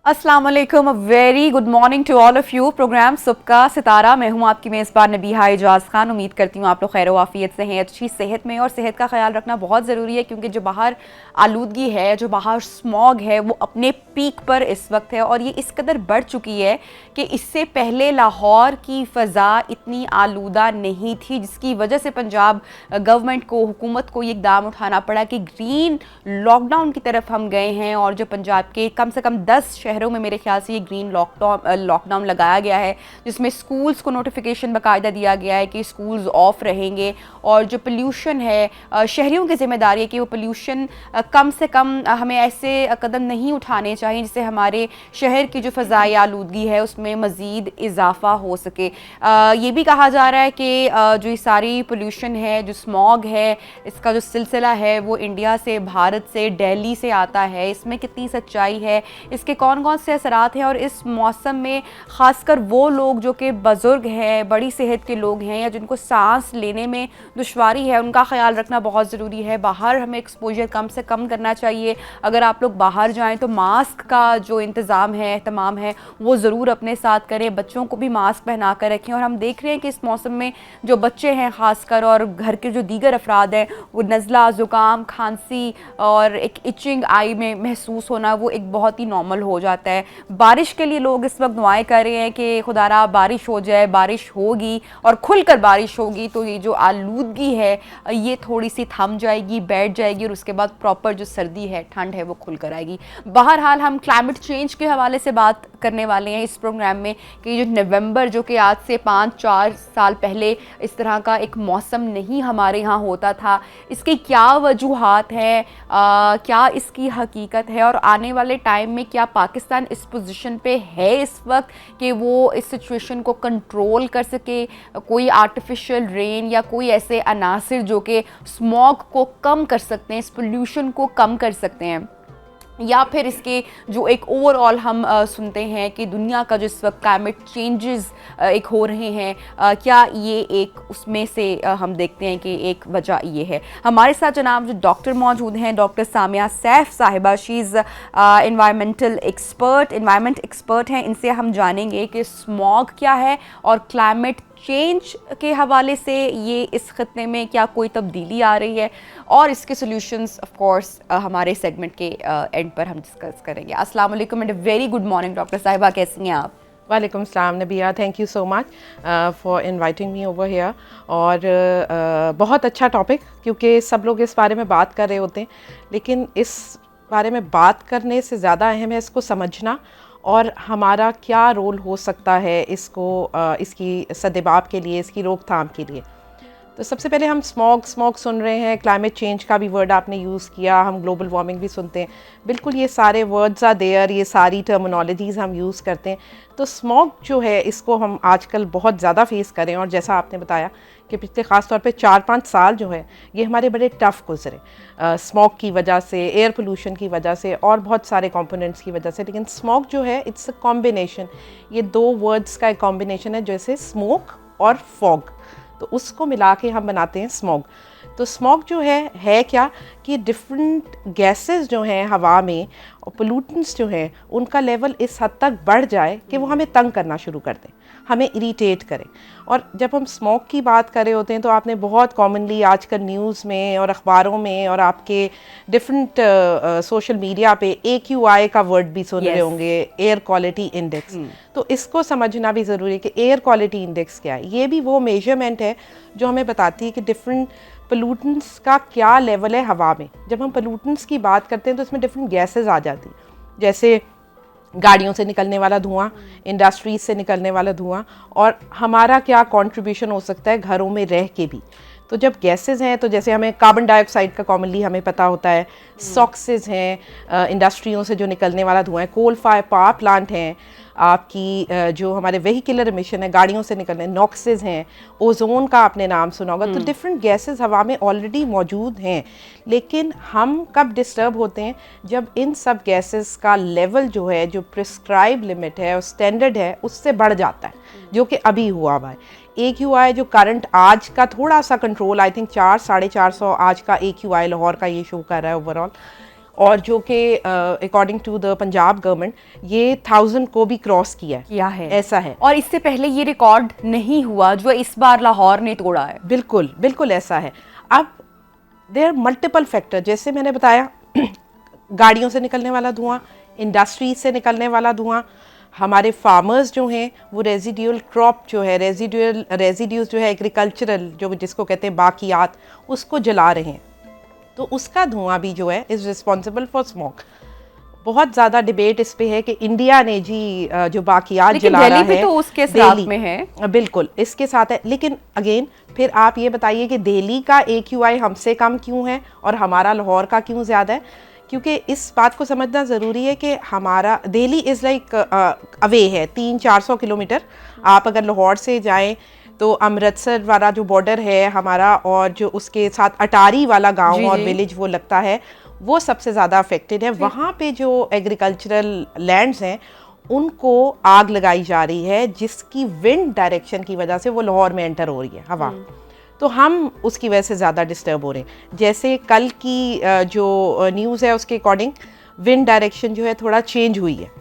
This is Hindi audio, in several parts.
अस्सलाम वालेकुम, very good morning to all of you. Programme सुबह का सितारा, मैं हूं आपकी मेज़बान नबीहा एजाज खान। उम्मीद करती हूं आप लोग खैर वाफियत से हैं, अच्छी सेहत में। और सेहत का ख्याल रखना बहुत ज़रूरी है क्योंकि जो बाहर आलूदगी है, जो बाहर स्मॉग है, वो अपने पीक पर इस वक्त है और ये इस कदर बढ़ चुकी है कि इससे पहले लाहौर की फ़ज़ा इतनी आलूदा नहीं थी, जिसकी वजह से पंजाब गवर्नमेंट को, हुकूमत को ये इक़दाम उठाना पड़ा कि ग्रीन लॉकडाउन की तरफ हम गए हैं। और जो पंजाब के कम से कम 10 शहरों में मेरे ख्याल से ये ग्रीन लॉकडाउन लगाया गया है, जिसमें स्कूल्स को नोटिफिकेशन बाकायदा दिया गया है कि स्कूल्स ऑफ रहेंगे। और जो पोल्यूशन है, शहरियों की जिम्मेदारी है कि वो पोल्यूशन कम से कम हमें ऐसे कदम नहीं उठाने चाहिए जिससे हमारे शहर की जो फ़ज़ाई आलूदगी है उसमें मज़ीद इजाफ़ा हो सके। ये भी कहा जा रहा है कि जो ये सारी पोल्यूशन है, जो स्मॉग है, इसका जो सिलसिला है वो इंडिया से, भारत से, दिल्ली से आता है। इसमें कितनी सच्चाई है, इसके कौन कौन से असरात हैं, और इस मौसम में ख़ासकर वो लोग जो कि बुज़ुर्ग हैं, बड़ी सेहत के लोग हैं, या जिनको सांस लेने में दुश्वारी है, उनका ख्याल रखना बहुत ज़रूरी है। बाहर हमें एक्सपोजर कम से कम करना चाहिए। अगर आप लोग बाहर जाएं तो मास्क का जो इंतज़ाम है, एहतमाम है, वो ज़रूर अपने साथ करें। बच्चों को भी मास्क पहना कर रखें। और हम देख रहे हैं कि इस मौसम में जो बच्चे हैं ख़ासकर, और घर के जो दीगर अफराद हैं, वो नज़ला, ज़ुकाम, खांसी और एक इचिंग आई में महसूस होना, वो एक बहुत ही नॉर्मल हो जाता है। बारिश के लिए लोग इस वक्त दुआएं कर रहे हैं कि खुदारा बारिश हो जाए, बारिश होगी और खुलकर बारिश होगी तो ये जो आलूदगी है ये थोड़ी सी थम जाएगी, बैठ जाएगी, और उसके बाद प्रॉपर जो सर्दी है, ठंड है, वो खुलकर आएगी। बहरहाल हम क्लाइमेट चेंज के हवाले से बात करने वाले हैं इस प्रोग्राम में कि जो नवंबर, जो कि आज से 5-4 साल पहले इस तरह का एक मौसम नहीं हमारे यहाँ होता था, इसकी क्या वजूहात हैं, क्या इसकी हकीकत है, और आने वाले टाइम में क्या पाकिस्तान इस पोजीशन पे है इस वक्त कि वो इस सिचुएशन को कंट्रोल कर सके। कोई आर्टिफिशियल रेन या कोई ऐसे अनासिर जो कि स्मॉग को कम कर सकते हैं, इस पोल्यूशन को कम कर सकते हैं, या फिर इसके जो एक ओवरऑल हम सुनते हैं कि दुनिया का जो इस वक्त क्लाइमेट चेंजेस एक हो रहे हैं, क्या ये एक उसमें से हम देखते हैं कि एक वजह ये है। हमारे साथ जनाब जो डॉक्टर मौजूद हैं, डॉक्टर सामिया सैफ साहिबा, शी इज़ एनवायरमेंट एक्सपर्ट हैं। इनसे हम जानेंगे कि स्मॉग क्या है और क्लाइमेट चेंज के हवाले से ये इस खित्ते में क्या कोई तब्दीली आ रही है, और इसके सॉल्यूशंस ऑफ कोर्स हमारे सेगमेंट के एंड पर हम डिस्कस करेंगे। अस्सलाम वालेकुम and very good morning doctor साहिबा, कैसी हैं आप? वालेकुम सलाम नबिया, thank you so much for inviting me over here. और बहुत अच्छा टॉपिक, क्योंकि सब लोग इस बारे में बात कर रहे होते हैं, लेकिन इस बारे में बात करने से ज़्यादा अहम है इसको समझना और हमारा क्या रोल हो सकता है इसको इसकी सद्देबाब के लिए, इसकी रोकथाम के लिए। तो सबसे पहले हम स्मॉग सुन रहे हैं, क्लाइमेट चेंज का भी वर्ड आपने यूज़ किया, हम ग्लोबल वार्मिंग भी सुनते हैं। बिल्कुल ये सारे वर्ड्स आर देयर, ये सारी टर्मिनोलॉजीज़ हम यूज़ करते हैं। तो स्मॉग जो है इसको हम आजकल बहुत ज़्यादा फेस करें, और जैसा आपने बताया कि पिछले ख़ास तौर पे 4-5 साल जो है ये हमारे बड़े टफ़ गुजरे, स्मॉग की वजह से, एयर पोल्यूशन की वजह से, और बहुत सारे कंपोनेंट्स की वजह से। लेकिन स्मॉग जो है इट्स अ कॉम्बिनेशन, ये दो वर्ड्स का एक कॉम्बिनेशन है, जैसे स्मोक और फॉग, तो उसको मिला के हम बनाते हैं स्मॉग। तो स्मॉग जो है क्या कि डिफरेंट गैसेस जो हैं हवा में, और पोल्यूटेंट्स जो हैं उनका लेवल इस हद तक बढ़ जाए कि वो हमें तंग करना शुरू कर दें, हमें इरिटेट करें। और जब हम स्मॉग की बात कर रहे होते हैं तो आपने बहुत कॉमनली आजकल न्यूज़ में और अखबारों में और आपके डिफरेंट सोशल मीडिया पे AQI का वर्ड भी सुन रहे होंगे, एयर क्वालिटी इंडेक्स। तो इसको समझना भी ज़रूरी है कि एयर क्वालिटी इंडेक्स क्या है। ये भी वो मेजरमेंट है जो हमें बताती है कि डिफरेंट पोल्यूटेंट्स का क्या लेवल है हवा में। जब हम पोल्यूटेंट्स की बात करते हैं तो इसमें डिफरेंट गैसेस आ जाती, जैसे गाड़ियों से निकलने वाला धुआं, इंडस्ट्रीज से निकलने वाला धुआं, और हमारा क्या कंट्रीब्यूशन हो सकता है घरों में रह के भी। तो जब गैसेस हैं तो जैसे हमें कार्बन डाइऑक्साइड का कॉमनली हमें पता होता है, सॉक्सेस हैं, इंडस्ट्रियों से जो निकलने वाला धुआं है, कोल फायर पावर प्लांट हैं, आपकी जो हमारे वेहिकुलर एमिशन है, गाड़ियों से निकलने, नॉक्सेस हैं, ओजोन का आपने नाम सुना होगा। तो डिफरेंट गैसेस हवा में ऑलरेडी मौजूद हैं, लेकिन हम कब डिस्टर्ब होते हैं जब इन सब गैसेस का लेवल जो है, जो प्रिस्क्राइब लिमिट है और स्टैंडर्ड है, उससे बढ़ जाता है, जो कि अभी हुआ हुआ है। AQI जो करंट आज का थोड़ा सा कंट्रोल, आई थिंक 400-450 आज का AQI लाहौर का ये शो कर रहा है ओवरऑल, और जो कि according to the Punjab government ये 1000 को भी क्रॉस किया है। ऐसा है। और इससे पहले ये रिकॉर्ड नहीं हुआ जो इस बार लाहौर ने तोड़ा है। बिल्कुल बिल्कुल ऐसा है। अब देयर आर मल्टीपल फैक्टर, जैसे मैंने बताया गाड़ियों से निकलने वाला धुआं, इंडस्ट्रीज से निकलने वाला धुआं, हमारे फार्मर्स जो हैं वो रेजिड्यूल क्रॉप जो है, रेजिड्यूज जो है एग्रीकल्चरल जो जिसको कहते हैं बाकियात, उसको जला रहे हैं, तो उसका धुआं भी जो है इज़ रिस्पॉन्सिबल फॉर स्मोक। बहुत ज़्यादा डिबेट इस पे है कि इंडिया ने जी जो बाकियात जला रहा है, तो उसके साथ में है, बिल्कुल इसके साथ है। लेकिन अगेन फिर आप ये बताइए कि दिल्ली का AQI हमसे कम क्यों है और हमारा लाहौर का क्यों ज़्यादा है? क्योंकि इस बात को समझना ज़रूरी है कि हमारा दिल्ली इज़ लाइक अवे है 300-400 किलोमीटर। आप अगर लाहौर से जाएं तो अमृतसर वाला जो बॉर्डर है हमारा, और जो उसके साथ अटारी वाला गांव और विलेज वो लगता है, वो सबसे ज़्यादा अफेक्टेड है। वहाँ पे जो एग्रीकल्चरल लैंड्स हैं उनको आग लगाई जा रही है, जिसकी विंड डायरेक्शन की वजह से वो लाहौर में एंटर हो रही है हवा, तो हम उसकी वजह से ज़्यादा डिस्टर्ब हो रहे हैं। जैसे कल की जो न्यूज़ है उसके अकॉर्डिंग विंड डायरेक्शन जो है थोड़ा चेंज हुई है,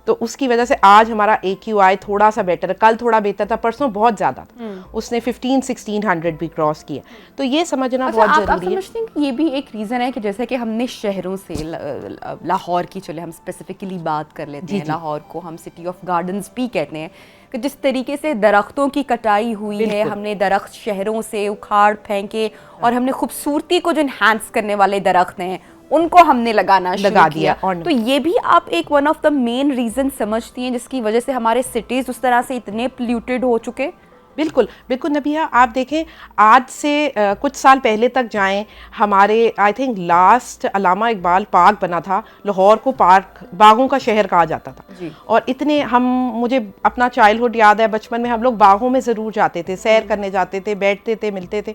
तो उसकी वजह से आज हमारा AQI थोड़ा सा बेटर है। कल थोड़ा बेहतर था, परसों बहुत ज़्यादा था, उसने 1500-1600 भी क्रॉस किया। तो ये समझना बहुत ज़रूरी है। आप समझते हैं कि ये भी एक रीज़न है कि जैसे कि हमने शहरों से लाहौर की, चले हम स्पेसिफिकली बात कर लेते हैं, लाहौर को हम सिटी ऑफ गार्डन्स भी कहते हैं, कि जिस तरीके से दरख्तों की कटाई हुई है, हमने दरख्त शहरों से उखाड़ फेंके और हमने खूबसूरती को जो इन्हांस करने वाले दरख्त हैं उनको हमने लगा दिया। तो ये भी आप एक one of the main reason समझती हैं जिसकी वजह से हमारे सिटीज उस तरह से इतने पोल्यूटेड हो चुके? बिल्कुल बिल्कुल नबिया, आप देखें आज से कुछ साल पहले तक जाएं, हमारे I think last Allama Iqbal park बना था, लाहौर को पार्क बागों का शहर कहा जाता था जी। और इतने मुझे अपना चाइल्डहुड याद है, बचपन में हम लोग बागों में ज़रूर जाते थे, सैर करने जाते थे, बैठते थे, मिलते थे।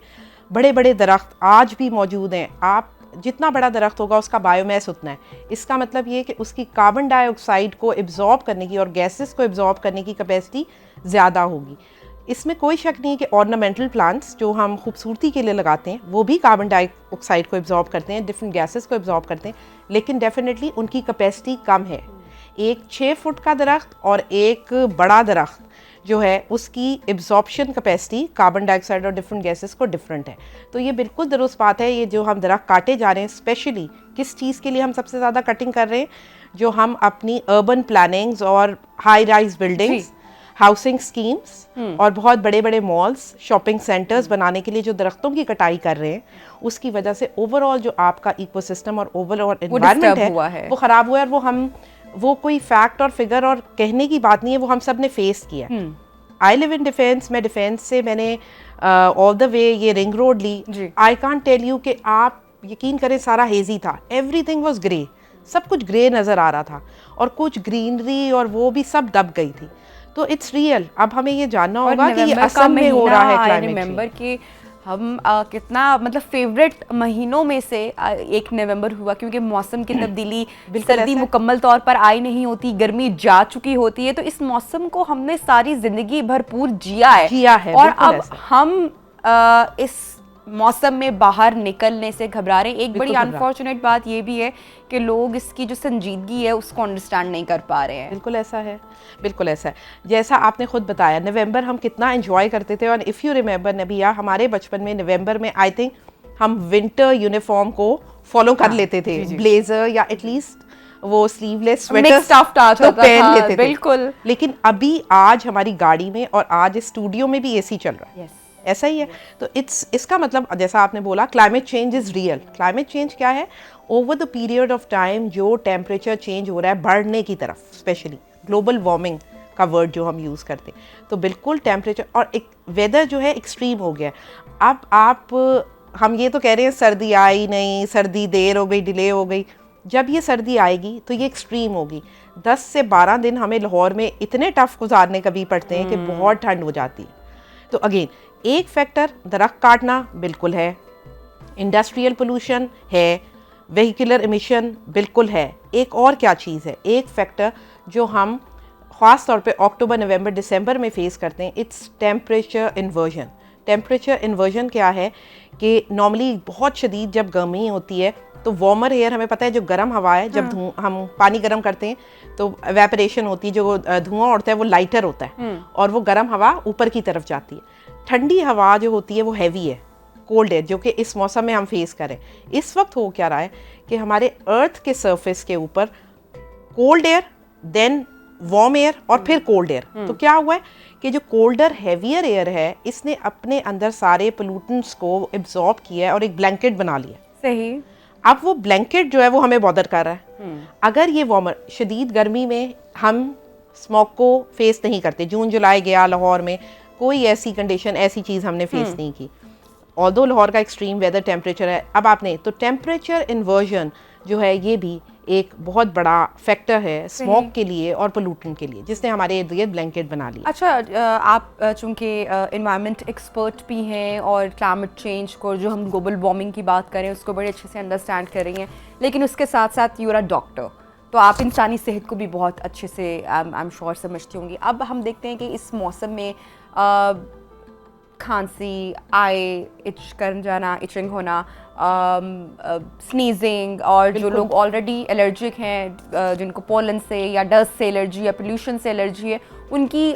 बड़े बड़े दरख्त आज भी मौजूद हैं। आप जितना बड़ा दरख्त होगा उसका बायोमास उतना है। इसका मतलब ये कि उसकी कार्बन डाइऑक्साइड को एब्जॉर्ब करने की और गैसेस को एब्जॉर्ब करने की कैपेसिटी ज़्यादा होगी। इसमें कोई शक नहीं है कि ऑर्नामेंटल प्लांट्स जो हम खूबसूरती के लिए लगाते हैं वो भी कार्बन डाइऑक्साइड को एब्जॉर्ब करते हैं, डिफरेंट गैसेस को एब्जॉर्ब करते हैं, लेकिन डेफिनेटली उनकी कैपेसिटी कम है। एक 6 फुट का दरख्त और एक बड़ा दरख्त जो है उसकी एब्जॉर्प्शन कैपेसिटी कार्बन डाइऑक्साइड और डिफरेंट गैसेस को डिफरेंट है। तो ये बिल्कुल दुरुस्त बात है। ये जो हम दरख्त काटे जा रहे हैं, स्पेशली किस चीज़ के लिए हम सबसे ज़्यादा कटिंग कर रहे हैं? जो हम अपनी अर्बन प्लानिंग्स और high rise buildings, housing schemes और बहुत बड़े बड़े मॉल्स, शॉपिंग सेंटर्स बनाने के लिए जो दरख्तों की कटाई कर रहे हैं, उसकी वजह से ओवरऑल जो आपका इकोसिस्टम और ओवरऑल एनवायरनमेंट है वो ख़राब हुआ है। और वो कोई फैक्ट और फिगर और कहने की बात नहीं है, वो हम सब ने फेस किया। आई लिव इन डिफेंस, मैं डिफेंस से मैंने ऑल द वे ये रिंग रोड ली। आई कांट टेल यू कि आप यकीन करें सारा हेजी था, एवरीथिंग वाज ग्रे, सब कुछ ग्रे नज़र आ रहा था और कुछ ग्रीनरी और वो भी सब दब गई थी। तो इट्स रियल। अब हमें ये जानना होगा कि ये असम में हो रहा है क्लाइमेट चेंज। कि हम कितना मतलब फेवरेट महीनों में से 1 नवंबर हुआ, क्योंकि मौसम की तब्दीली, सर्दी मुकम्मल तौर पर आई नहीं होती, गर्मी जा चुकी होती है, तो इस मौसम को हमने सारी जिंदगी भरपूर जिया है और अब हम इस मौसम में बाहर निकलने से घबरा रहे हैं। एक बड़ी अनफॉर्चुनेट बात ये भी है कि लोग इसकी जो संजीदगी है उसको अंडरस्टैंड नहीं कर पा रहे हैं। बिल्कुल ऐसा है, बिल्कुल ऐसा है। जैसा आपने खुद बताया, नवंबर हम कितना एंजॉय करते थे। और इफ़ यू रिमेंबर नबिया, हमारे बचपन में नवंबर में आई थिंक हम विंटर यूनिफॉर्म को फॉलो कर लेते थे, ब्लेजर या एटलीस्ट वो स्लीवलेस स्वेटर तो पहन लेते थे। बिल्कुल। लेकिन अभी आज हमारी गाड़ी में और आज स्टूडियो में भी AC चल रहा है। ऐसा ही है। तो इसका मतलब जैसा आपने बोला, climate change is real. Climate change क्या है? Over the period of time जो टेम्परेचर चेंज हो रहा है बढ़ने की तरफ, स्पेशली ग्लोबल वार्मिंग का वर्ड जो हम यूज़ करते हैं, तो बिल्कुल टेम्परेचर और एक वेदर जो है एक्सट्रीम हो गया। अब हम ये तो कह रहे हैं सर्दी आई नहीं, सर्दी देर हो गई, डिले हो गई। जब ये सर्दी आएगी तो ये एक्सट्रीम होगी। 10 से 12 दिन हमें लाहौर में इतने टफ गुजारने कभी पड़ते हैं कि बहुत ठंड हो जाती है। तो अगेन एक फैक्टर दरख्त काटना बिल्कुल है, इंडस्ट्रियल पोल्यूशन है, व्हीकुलर एमिशन बिल्कुल है। एक और क्या चीज़ है, एक फैक्टर जो हम ख़ास तौर पे अक्टूबर, नवंबर, दिसंबर में फेस करते हैं, its temperature inversion. Temperature inversion क्या है कि नॉर्मली बहुत शदीद जब गर्मी होती है तो वार्मर एयर हमें पता है जो गर्म हवा है, जब हम पानी गर्म करते हैं तो एवेपोरेशन होती है, जो धुआं उड़ता है वो लाइटर होता है और वो गर्म हवा ऊपर की तरफ जाती है। ठंडी हवा जो होती है वो हैवी है, कोल्ड एयर, जो कि इस मौसम में हम फेस करें। इस वक्त हो क्या रहा है कि हमारे अर्थ के सरफेस के ऊपर cold air, then warm air और फिर कोल्ड एयर। तो क्या हुआ है कि जो कोल्डर हैवियर एयर है इसने अपने अंदर सारे पोल्यूटेंट्स को एब्जॉर्ब किया है और एक ब्लैंकेट बना लिया। सही। अब वो ब्लैंकेट जो है वो हमें बॉदर कर रहा है। अगर ये वार्मर, शदीद गर्मी में हम स्मॉग को फेस नहीं करते, जून जुलाई गया लाहौर में कोई ऐसी कंडीशन, ऐसी चीज़ हमने फेस नहीं की, ऑल्दो लाहौर का एक्सट्रीम वेदर टेम्परेचर है। अब आपने तो टेम्परेचर इन्वर्जन जो है ये भी एक बहुत बड़ा फैक्टर है स्मॉग के लिए और पोल्यूटेंट के लिए, जिसने हमारे इर्द गिर्द ब्लैंकेट बना लिया। अच्छा, आप चूँकि इन्वायरमेंट एक्सपर्ट भी हैं और क्लाइमेट चेंज को, जो हम ग्लोबल वार्मिंग की बात करें उसको बड़े अच्छे से अंडरस्टैंड कर रही हैं, लेकिन उसके साथ साथ यू आर अ डॉक्टर, तो आप इंसानी सेहत को भी बहुत अच्छे से आई एम श्योर समझती होंगी। अब हम देखते हैं कि इस मौसम में खांसी, आई इच कर जाना, इचिंग होना, स्नीजिंग, और जो लोग ऑलरेडी एलर्जिक हैं, जिनको पोलन से या डस्ट से एलर्जी या पोल्यूशन से एलर्जी है, उनकी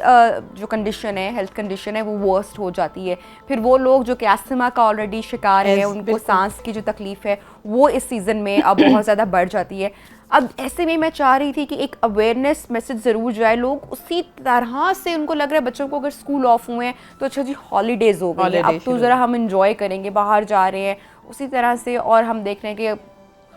जो कंडीशन है, हेल्थ कंडीशन है, वो वर्स्ट हो जाती है। फिर वो लोग जो कि अस्थमा का ऑलरेडी शिकार है, उनको सांस की जो तकलीफ है वो इस सीज़न में अब बहुत ज़्यादा बढ़ जाती है। अब ऐसे में मैं चाह रही थी कि एक अवेयरनेस मैसेज ज़रूर जाए, लोग उसी तरह से, उनको लग रहा है बच्चों को अगर स्कूल ऑफ हुए हैं तो अच्छा जी हॉलीडेज़ हो गई है, अब तो ज़रा हम इंजॉय करेंगे, बाहर जा रहे हैं, उसी तरह से। और हम देख रहे हैं कि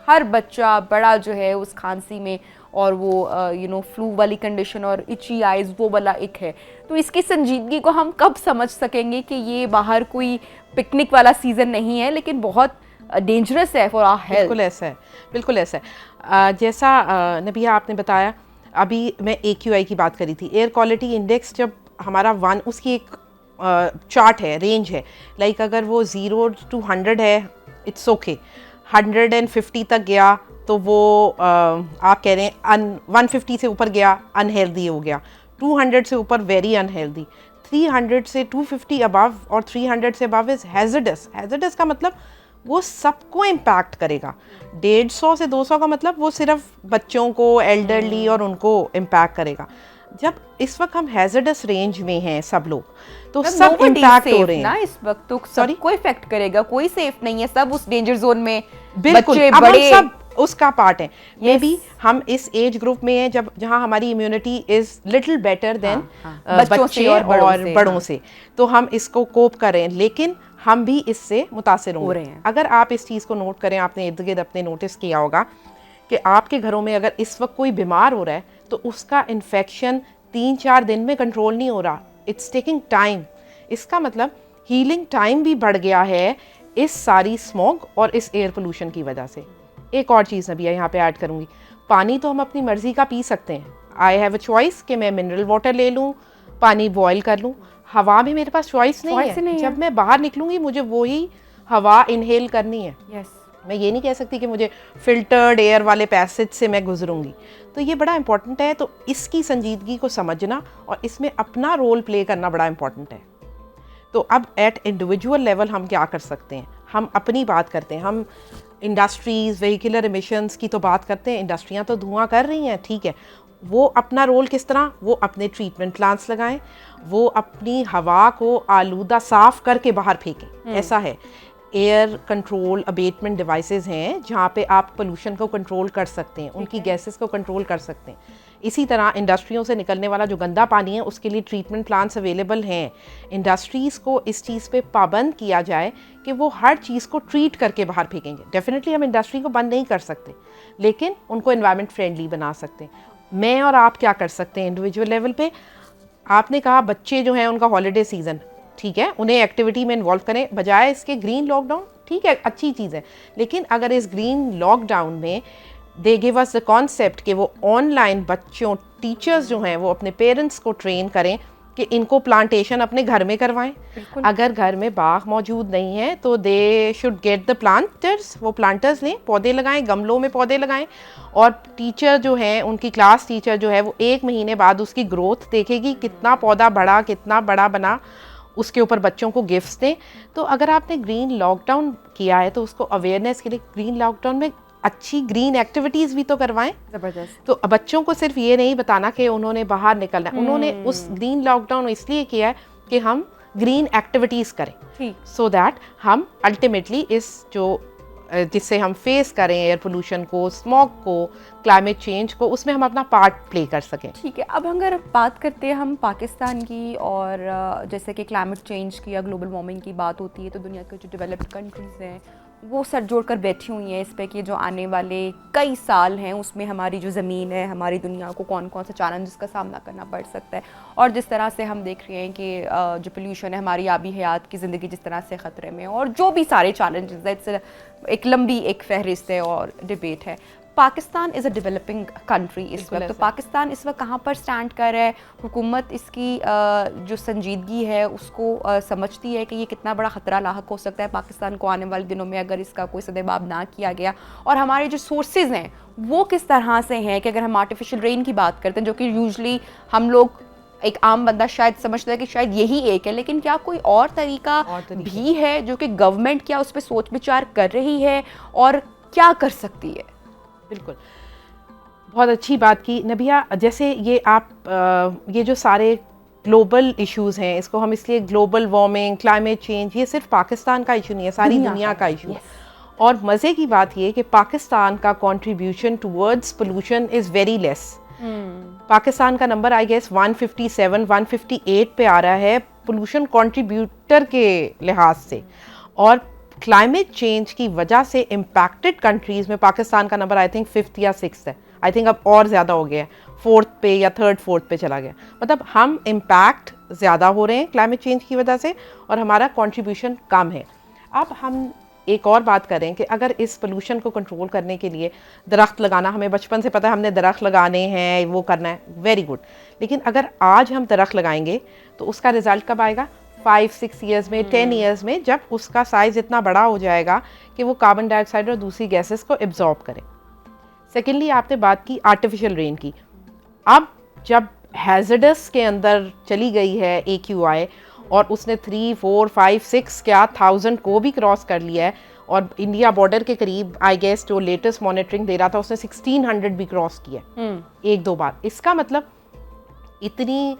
हर बच्चा बड़ा जो है उस खांसी में, और वो फ्लू वाली कंडीशन और इची आइज़ वो वाला एक है। तो इसकी संजीदगी को हम कब समझ सकेंगे कि ये बाहर कोई पिकनिक वाला सीज़न नहीं है, लेकिन बहुत डेंजरस है फॉर आवर हेल्थ। बिल्कुल ऐसा है, बिल्कुल ऐसा है। जैसा नबिया आपने बताया, अभी मैं AQI की बात करी थी, एयर क्वालिटी इंडेक्स, जब हमारा 1, उसकी एक चार्ट है, रेंज है, लाइक अगर वो 0 to 100 है इट्स ओके, 150 तक गया तो वो आप कह रहे हैं 150 से ऊपर गया अनहेल्दी हो गया, 200 से ऊपर वेरी अनहेल्दी, 300 से 250 अबव और 300 से अबव इज हैजर्डस। हैजर्डस का मतलब वो सबको इम्पैक्ट करेगा। 150 से 200 का मतलब वो सिर्फ बच्चों को, एल्डरली और उनको इम्पैक्ट करेगा। जब इस वक्त हम हैजर्डस रेंज में हैं सब लोग, तो सब इम्पैक्ट हो रहे हैं ना इस वक्त, तो सबको इफेक्ट करेगा, कोई सेफ नहीं है, सब उस डेंजर जोन में। बिल्कुल, बच्चे, अब बड़े, हम सब उसका पार्ट है। मे बी हम इस एज ग्रुप में हैं जब जहां हमारी immunity is little better than बच्चे और बड़ों से, तो हम इसको कोप कर रहे हैं, लेकिन हम भी इससे मुतासिर हो रहे हैं। अगर आप इस चीज़ को नोट करें, आपने इर्द गिर्द अपने नोटिस किया होगा कि आपके घरों में अगर इस वक्त कोई बीमार हो रहा है तो उसका इन्फेक्शन 3-4 दिन में कंट्रोल नहीं हो रहा, इट्स टेकिंग टाइम। इसका मतलब हीलिंग टाइम भी बढ़ गया है इस सारी स्मॉग और इस एयर पोल्यूशन की वजह से। एक और चीज़ नबिया यहाँ पे ऐड करूँगी, पानी तो हम अपनी मर्ज़ी का पी सकते हैं, आई हैव अ चॉइस कि मैं मिनरल वाटर ले लूँ, पानी बॉयल कर लूँ। हवा में मेरे पास चॉइस नहीं है, जब मैं बाहर निकलूँगी मुझे वही हवा इनहेल करनी है। मैं ये नहीं कह सकती कि मुझे फिल्टर्ड एयर वाले पैसेज से मैं गुजरूंगी। तो ये बड़ा इंपॉर्टेंट है, तो इसकी संजीदगी को समझना और इसमें अपना रोल प्ले करना बड़ा इंपॉर्टेंट है। तो अब एट इंडिविजुअल लेवल हम क्या कर सकते हैं, हम अपनी बात करते हैं, हम इंडस्ट्रीज़, व्हीकुलर एमिशंस की तो बात करते हैं, इंडस्ट्रियाँ तो धुआं कर रही हैं, ठीक है, वो अपना रोल किस तरह, वो अपने ट्रीटमेंट प्लांट्स लगाएं, वो अपनी हवा को आलूदा साफ करके बाहर फेंकें। ऐसा है, एयर कंट्रोल अबेटमेंट डिवाइसेस हैं जहाँ पे आप पोल्यूशन को कंट्रोल कर सकते हैं, उनकी गैसेस को कंट्रोल कर सकते हैं। इसी तरह इंडस्ट्रियों से निकलने वाला जो गंदा पानी है उसके लिए ट्रीटमेंट प्लांट्स अवेलेबल हैं। इंडस्ट्रीज़ को इस चीज़ पे पाबंद किया जाए कि वो हर चीज़ को ट्रीट करके बाहर फेंकेंगे। डेफिनेटली हम इंडस्ट्री को बंद नहीं कर सकते, लेकिन उनको एनवायरनमेंट फ्रेंडली बना सकते हैं। मैं और आप क्या कर सकते हैं इंडिविजुअल लेवल पे, आपने कहा बच्चे जो हैं उनका हॉलीडे सीज़न, ठीक है, उन्हें एक्टिविटी में इन्वॉल्व करें बजाय इसके ग्रीन लॉकडाउन, ठीक है, अच्छी चीज़ है, लेकिन अगर इस ग्रीन लॉकडाउन में they give us the concept कि वो ऑनलाइन बच्चों, टीचर्स जो हैं वो अपने पेरेंट्स को ट्रेन करें कि इनको प्लांटेशन अपने घर में करवाएं। अगर घर में बाग मौजूद नहीं है तो they should get the planters, वो प्लांटर्स लें, पौधे लगाएं, गमलों में पौधे लगाएं, और टीचर जो हैं, उनकी क्लास टीचर जो है वो 1 महीने बाद उसकी ग्रोथ देखेगी, कितना पौधा बढ़ा, कितना बड़ा बना, उसके ऊपर बच्चों को गिफ्ट्स दें। तो अगर आपने ग्रीन लॉकडाउन किया है तो उसको अवेयरनेस के लिए ग्रीन लॉकडाउन में अच्छी ग्रीन एक्टिविटीज़ भी तो करवाएं। जबरदस्त। तो बच्चों को सिर्फ ये नहीं बताना कि उन्होंने बाहर निकलना है, उन्होंने उस ग्रीन लॉकडाउन इसलिए किया है कि हम ग्रीन एक्टिविटीज़ करें, ठीक। सो दैट हम अल्टीमेटली इस जो जिससे हम फेस करें एयर पोल्यूशन को, स्मॉग को, क्लाइमेट चेंज को, उसमें हम अपना पार्ट प्ले कर सकें। ठीक है, अब अगर बात करते हैं हम पाकिस्तान की, और जैसे कि क्लाइमेट चेंज की या ग्लोबल वार्मिंग की बात होती है तो दुनिया के जो डेवलप्ड कंट्रीज़ हैं वो सर जोड़कर बैठी हुई हैं इस पे कि जो आने वाले कई साल हैं उसमें हमारी जो ज़मीन है, हमारी दुनिया को कौन कौन से चैलेंजेस का सामना करना पड़ सकता है। और जिस तरह से हम देख रहे हैं कि जो पोल्यूशन है, हमारी आबी हयात की ज़िंदगी जिस तरह से ख़तरे में, और जो भी सारे चैलेंजेस है, इट्स एक लंबी एक फहरिस्त है और डिबेट है। Pakistan is a developing country इस वक्त, तो पाकिस्तान इस वक्त कहाँ पर स्टैंड कर रहा है? हुकूमत इसकी जो संजीदगी है उसको समझती है कि ये कितना बड़ा ख़तरा लाहक हो सकता है पाकिस्तान को आने वाले दिनों में अगर इसका कोई सदेबाब ना किया गया? और हमारे जो सोर्सेज हैं वो किस तरह से हैं कि अगर हम आर्टिफिशियल रेन की बात करते हैं, जो कि यूजली हम लोग, एक आम बंदा शायद समझता है कि शायद यही एक है, लेकिन क्या कोई और तरीका भी है जो कि गवर्नमेंट क्या उस पर सोच विचार कर रही है और क्या कर सकती है? बिल्कुल, बहुत अच्छी बात की नबिया। जैसे ये आप ये जो सारे ग्लोबल इश्यूज़ हैं, इसको हम इसलिए ग्लोबल वार्मिंग, क्लाइमेट चेंज, ये सिर्फ पाकिस्तान का इशू नहीं है, सारी दुनिया का इशू है। और मज़े की बात ये कि पाकिस्तान का contribution towards pollution is very less. Pakistan का नंबर आई गेस 157, 158 पे आ रहा है पोल्यूशन कंट्रीब्यूटर के लिहाज से। और क्लाइमेट चेंज की वजह से इम्पैक्टेड कंट्रीज़ में पाकिस्तान का नंबर आई थिंक 5th या 6th है। आई थिंक अब और ज़्यादा हो गया है, 4th पे या 3rd 4th पे चला गया। मतलब हम इम्पैक्ट ज़्यादा हो रहे हैं क्लाइमेट चेंज की वजह से और हमारा कंट्रीब्यूशन कम है। अब हम एक और बात करें कि अगर इस पोल्यूशन को कंट्रोल करने के लिए दरख्त लगाना, हमें बचपन से पता है हमने दरख्त लगाने हैं, वो करना है, वेरी गुड। लेकिन अगर आज हम दरख्त लगाएंगे तो उसका रिजल्ट कब आएगा? 5-6 ईयर्स में, 10 ईयर्स में, जब उसका साइज़ इतना बड़ा हो जाएगा कि वो कार्बन डाइऑक्साइड और दूसरी गैसेस को एब्जॉर्ब करे। सेकेंडली, आपने बात की आर्टिफिशियल रेन की। अब जब हैजर्डस के अंदर चली गई है AQI और उसने 3, 4, 5, 6 क्या 1000 को भी क्रॉस कर लिया है, और इंडिया बॉर्डर के करीब आई गेस जो लेटेस्ट मॉनिटरिंग दे रहा था उसने 1600 भी क्रॉस किया एक दो बार। इसका मतलब इतनी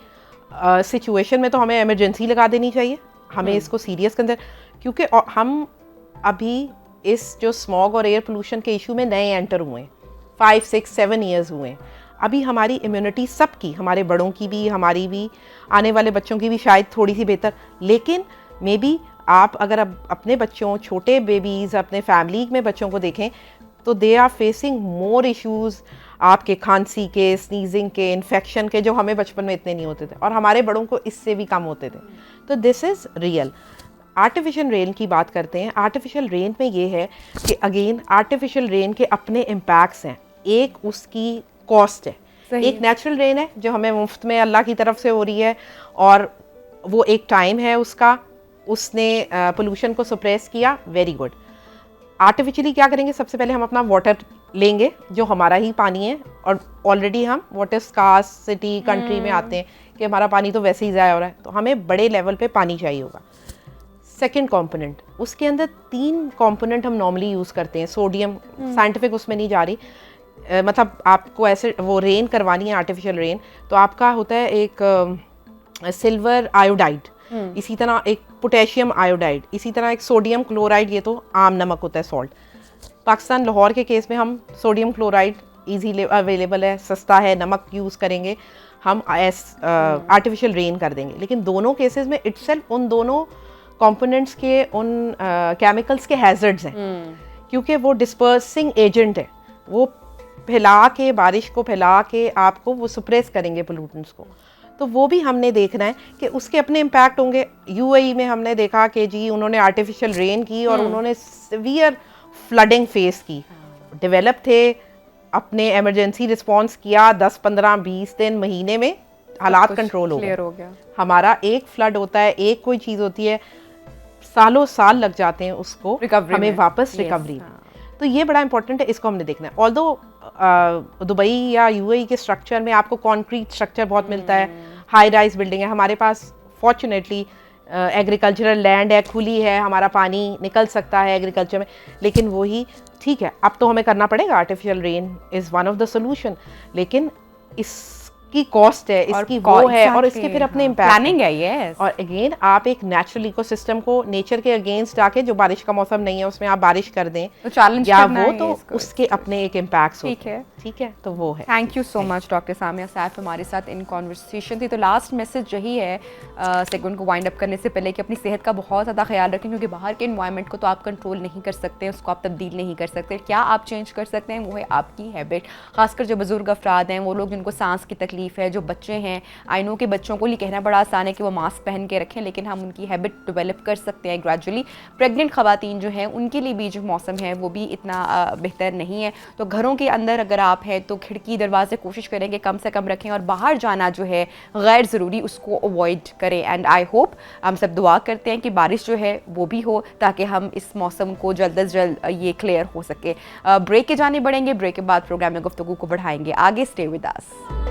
सिचुएशन में तो हमें इमरजेंसी लगा देनी चाहिए, हमें इसको सीरियस कंसिडर, क्योंकि हम अभी इस जो स्मॉग और एयर पोल्यूशन के इशू में नए एंटर हुए हैं, 5, 6, 7 ईयर्स हुए हैं। अभी हमारी इम्यूनिटी सबकी, हमारे बड़ों की भी, हमारी भी, आने वाले बच्चों की भी शायद थोड़ी सी बेहतर, लेकिन मे बी आप अगर अब अपने बच्चों, छोटे बेबीज़, अपने फैमिली में बच्चों को देखें तो they are facing more issues आपके खांसी के, स्नीजिंग के, इन्फेक्शन के, जो हमें बचपन में इतने नहीं होते थे और हमारे बड़ों को इससे भी कम होते थे। तो this is real. Artificial rain की बात करते हैं। आर्टिफिशियल रेन में ये है कि अगेन आर्टिफिशियल रेन के अपने इम्पैक्ट्स हैं। एक उसकी कॉस्ट है, एक नेचुरल रेन है जो हमें मुफ्त में अल्लाह की तरफ से हो रही है और वो एक टाइम है उसका, उसने पोल्यूशन को सप्रेस किया, वेरी गुड। आर्टिफिशियली क्या करेंगे? सबसे पहले हम अपना वाटर लेंगे जो हमारा ही पानी है, और ऑलरेडी हम वाटर स्कार्सिटी कंट्री में आते हैं कि हमारा पानी तो वैसे ही ज़ाया हो रहा है, तो हमें बड़े लेवल पे पानी चाहिए होगा। सेकेंड कंपोनेंट, उसके अंदर 3 कंपोनेंट हम नॉर्मली यूज़ करते हैं। सोडियम, साइंटिफिक उसमें नहीं जा रही, मतलब आपको ऐसे वो रेन करवानी है आर्टिफिशियल रेन, तो आपका होता है एक सिल्वर आयोडाइड, इसी तरह एक पोटेशियम आयोडाइड, इसी तरह एक सोडियम क्लोराइड, ये तो आम नमक होता है, सॉल्ट। पाकिस्तान लाहौर के केस में हम सोडियम क्लोराइड ईजीली अवेलेबल है, सस्ता है, नमक यूज़ करेंगे, हम आर्टिफिशियल रेन कर देंगे। लेकिन दोनों केसेस में इटसेल्फ उन दोनों कंपोनेंट्स के उन केमिकल्स के हैजर्ड्स हैं, क्योंकि वो डिस्पर्सिंग एजेंट है, वो फैला के, बारिश को फैला के आपको वो सप्रेस करेंगे पोल्यूटेंट्स को। तो वो भी हमने देखना है कि उसके अपने इम्पैक्ट होंगे। UAE में हमने देखा कि जी उन्होंने आर्टिफिशियल रेन की और उन्होंने सीवियर फ्लडिंग फेस की, डेवलप थे, अपने इमरजेंसी रिस्पांस किया, 10, 15, 20 दिन, महीने में हालात कंट्रोल हो गया। हमारा एक फ्लड होता है, एक कोई चीज़ होती है, सालों साल लग जाते हैं उसको हमें वापस रिकवरी में। तो ये बड़ा इंपॉर्टेंट है, इसको हमने देखना है। ऑल्दो दुबई या UAE के स्ट्रक्चर में आपको कॉन्क्रीट स्ट्रक्चर बहुत मिलता है, हाई राइज बिल्डिंग है। हमारे पास फॉर्चुनेटली एग्रीकल्चरल लैंड है, खुली है, हमारा पानी निकल सकता है एग्रीकल्चर में, लेकिन वही ठीक है, अब तो हमें करना पड़ेगा, artificial rain is one of the solution, लेकिन इसकी कॉस्ट है, इसकी वो है, और इसके फिर अपने इम्पैक्ट प्लानिंग है ये। और अगेन आप एक नेचुरल इकोसिस्टम को नेचर के अगेंस्ट आके, जो बारिश का मौसम नहीं है उसमें आप बारिश कर दें तो चैलेंज या करना वो है तो इसको। उसके अपने एक इम्पैक्ट्स ठीक होते है। हैं, ठीक है, तो वो है। Thank you so much doctor Samia Saif हमारे साथ इन कॉन्वर्सेशन थी। तो लास्ट मैसेज यही है सेगमेंट को वाइंड अप करने से पहले कि अपनी सेहत का बहुत ज़्यादा ख्याल रखें, क्योंकि बाहर के इन्वायरमेंट को तो आप कंट्रोल नहीं कर सकते, उसको आप तब्दील नहीं कर सकते। क्या आप चेंज कर सकते हैं वो है आपकी हैबिट। खासकर जो बुजुर्ग अफराद हैं, वो लोग जिनको सांस की तकलीफ है, जो बच्चे हैं, आई नो कि बच्चों को लिए कहना बड़ा आसान है कि वो मास्क पहन के रखें, लेकिन हम उनकी हैबिट डेवलप कर सकते हैं ग्रेजुअली। प्रेग्नेंट खवातीन जो हैं उनके लिए भी जो मौसम है वो भी इतना बेहतर नहीं है, तो घरों के अंदर अगर आप हैं तो खिड़की दरवाजे कोशिश करें कि कम से कम रखें, और बाहर जाना जो है गैर ज़रूरी उसको अवॉइड करें। एंड आई होप, हम सब दुआ करते हैं कि बारिश जो है वो भी हो, ताकि हम इस मौसम को जल्द अज जल्द ये क्लियर हो सके। ब्रेक के जाने बढ़ेंगे, ब्रेक के बाद प्रोग्राम में गुफ्तगू को बढ़ाएंगे आगे। Stay with us.